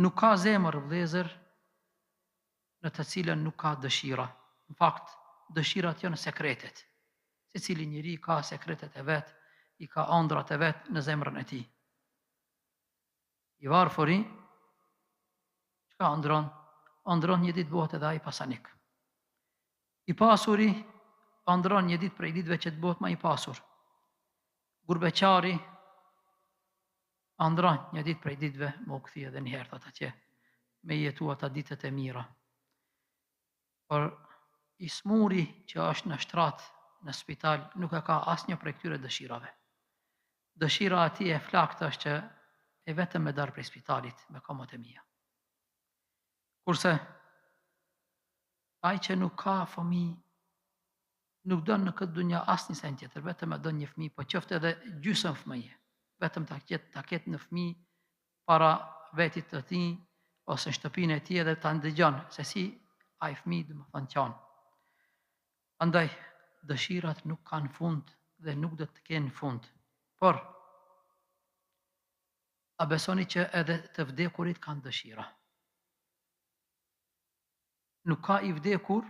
Nuk ka zemër vëllezër në të cilën nuk ka dëshira. Në fakt, dëshirat janë sekretet. Secili njeri ka sekretet e vet, i ka ëndrat e vet në zemrën e tij. I varfëri, çka ëndron? Ëndron një ditë bëhet edhe ai pasanik. I pasuri ëndron një ditë prej ditëve që të bëhet më i pasur. Gurbeqari ëndron një ditë prej ditëve më u kthie edhe një herë atje me jetu ata ditët e mira. Por i smuri që është në shtrat, në spital, nuk e ka asnjë prej këtyre dëshirave. Dëshira ati e flakt është që e vetëm me darë prej spitalit me kamët e mia. Kurse ai që nuk ka fëmijë, nuk don në këtë dunja asnjë sen tjetër, vetëm e don një fëmijë, po qoftë edhe gjysmë fëmijë, vetëm ta ketë në fëmijë para vetit të tij ose në shtëpinë e tij edhe ta ndëgjon se si ai fëmijë domethënë qan. Andaj dëshirat nuk kanë fund dhe nuk do të kenë fund. Por a besoni që edhe të vdekurit kanë dëshira? Nuk ka i vdekur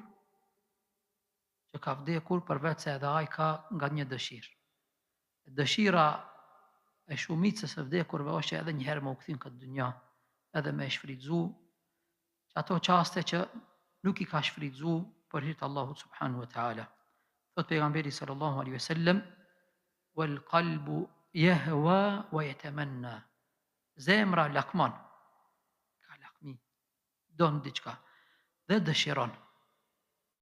që ka vdekur përveç se edhe ai ka nga një dëshirë. Dëshira e shumicës së vdekurve është që edhe një herë më u kthin këtë dynja, edhe me shfrytzu ato qaste që nuk i ka shfrytzu për hir të Allahut subhanahu wa taala. Thot pejgamberi sallallahu alaihi wasallam: "Wal qalbu yahwa wa yatamanna." Zemra lakmon, ka lakmi, don diçka dhe dëshiron.